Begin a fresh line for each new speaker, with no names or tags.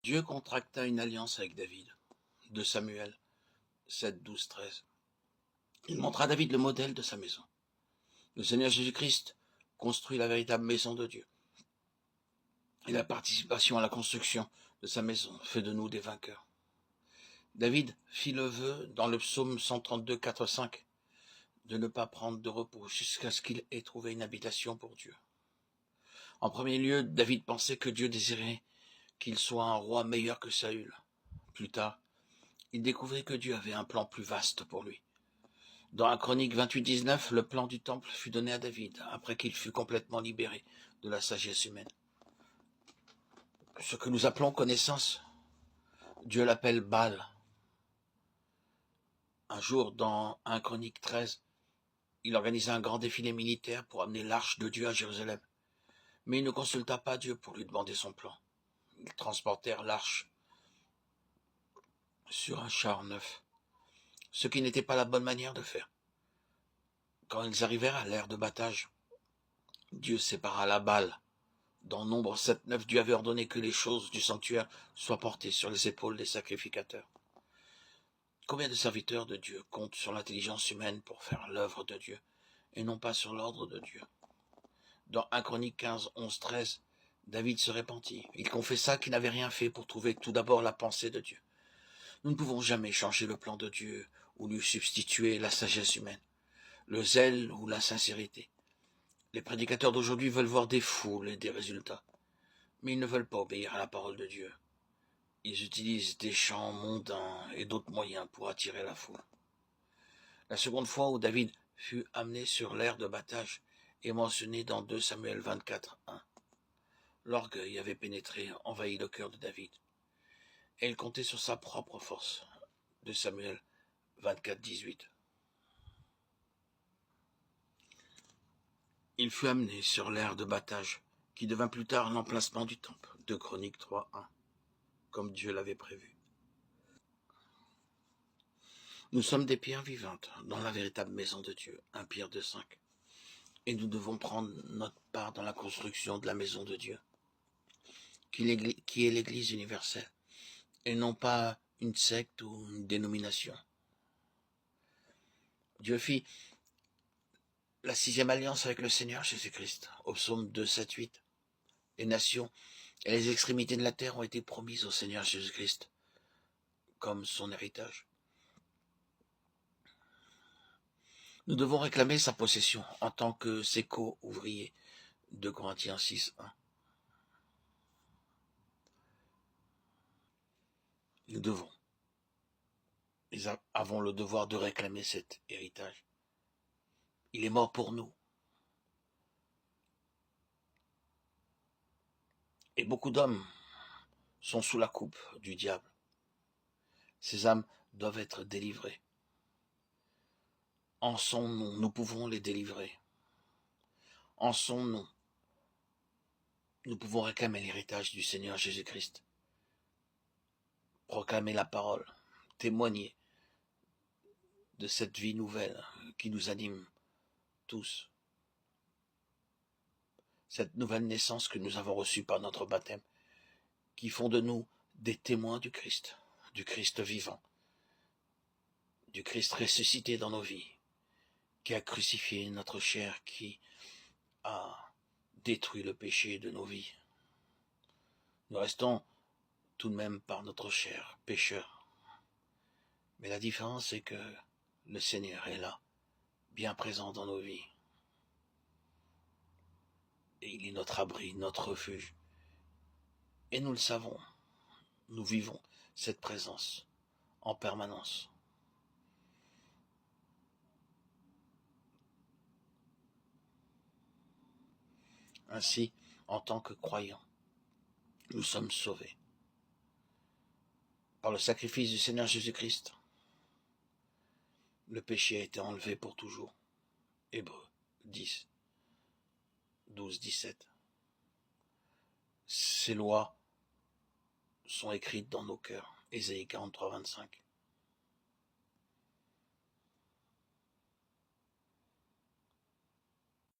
Dieu contracta une alliance avec David, de Samuel 7, 12, 13. Il montra à David le modèle de sa maison. Le Seigneur Jésus-Christ construit la véritable maison de Dieu. Et la participation à la construction de sa maison fait de nous des vainqueurs. David fit le vœu dans le psaume 132, 4, 5 de ne pas prendre de repos jusqu'à ce qu'il ait trouvé une habitation pour Dieu. En premier lieu, David pensait que Dieu désirait qu'il soit un roi meilleur que Saül. Plus tard, il découvrit que Dieu avait un plan plus vaste pour lui. Dans 1 Chronique 28, 19, le plan du temple fut donné à David, après qu'il fut complètement libéré de la sagesse humaine. Ce que nous appelons connaissance, Dieu l'appelle Baal. Un jour, dans 1 Chronique 13, il organisa un grand défilé militaire pour amener l'arche de Dieu à Jérusalem. Mais il ne consulta pas Dieu pour lui demander son plan. Ils transportèrent l'arche sur un char neuf, ce qui n'était pas la bonne manière de faire. Quand ils arrivèrent à l'aire de battage, Dieu sépara la balle. Dans Nombre 7, 9, Dieu avait ordonné que les choses du sanctuaire soient portées sur les épaules des sacrificateurs. Combien de serviteurs de Dieu comptent sur l'intelligence humaine pour faire l'œuvre de Dieu, et non pas sur l'ordre de Dieu? Dans 1 Chronique 15, 11, 13, David se repentit. Il confessa qu'il n'avait rien fait pour trouver tout d'abord la pensée de Dieu. Nous ne pouvons jamais changer le plan de Dieu ou lui substituer la sagesse humaine, le zèle ou la sincérité. Les prédicateurs d'aujourd'hui veulent voir des foules et des résultats, mais ils ne veulent pas obéir à la parole de Dieu. Ils utilisent des chants mondains et d'autres moyens pour attirer la foule. La seconde fois où David fut amené sur l'aire de battage est mentionnée dans 2 Samuel 24, 1. L'orgueil avait pénétré, envahi le cœur de David, et il comptait sur sa propre force. 2 Samuel 24, 18. Il fut amené sur l'aire de battage, qui devint plus tard l'emplacement du temple, 2 Chroniques 3, 1, comme Dieu l'avait prévu. Nous sommes des pierres vivantes dans la véritable maison de Dieu, 1 Pierre 2, 5. Et nous devons prendre notre part dans la construction de la maison de Dieu, qui est l'Église universelle, et non pas une secte ou une dénomination. Dieu fit la 6e alliance avec le Seigneur Jésus-Christ, au psaume 2, 7, 8. Les nations et les extrémités de la terre ont été promises au Seigneur Jésus-Christ comme son héritage. Nous devons réclamer sa possession en tant que ses co-ouvriers, 2 Corinthiens 6, 1. Nous avons le devoir de réclamer cet héritage. Il est mort pour nous. Et beaucoup d'hommes sont sous la coupe du diable. Ces âmes doivent être délivrées. En son nom, nous pouvons les délivrer. En son nom, nous pouvons réclamer l'héritage du Seigneur Jésus-Christ. Proclamer la parole, témoigner de cette vie nouvelle qui nous anime tous. Cette nouvelle naissance que nous avons reçue par notre baptême, qui font de nous des témoins du Christ vivant, du Christ ressuscité dans nos vies, qui a crucifié notre chair, qui a détruit le péché de nos vies. Nous restons tout de même par notre chair pécheurs. Mais la différence est que le Seigneur est là, bien présent dans nos vies. Et il est notre abri, notre refuge. Et nous le savons, nous vivons cette présence en permanence. Ainsi, en tant que croyants, nous sommes sauvés par le sacrifice du Seigneur Jésus-Christ. Le péché a été enlevé pour toujours. Hébreux 10, 12, 17. Ces lois sont écrites dans nos cœurs. Ésaïe 43, 25.